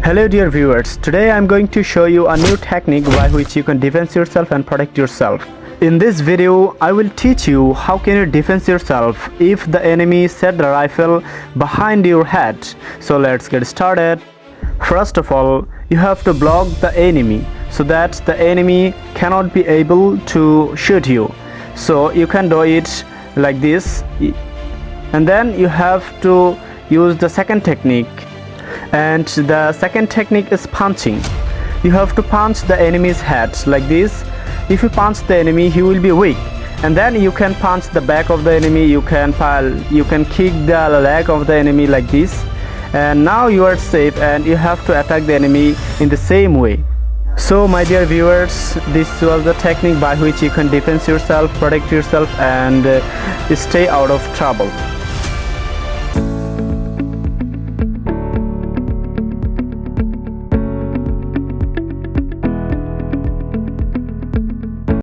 Hello dear viewers, today I am going to show you a new technique by which you can defend yourself and protect yourself. In this video, I will teach you how can you defend yourself if the enemy set the rifle behind your head. So let's get started. First of all, you have to block the enemy so that the enemy cannot be able to shoot you. So you can do it like this, and then you have to use the second technique. And the second technique is punching. You have to punch the enemy's head like this. If you punch the enemy, he will be weak, and then you can punch the back of the enemy. You can kick the leg of the enemy like this, and now you are safe and you have to attack the enemy in the same way. So my dear viewers, this was the technique by which you can defend yourself, protect yourself, and stay out of trouble.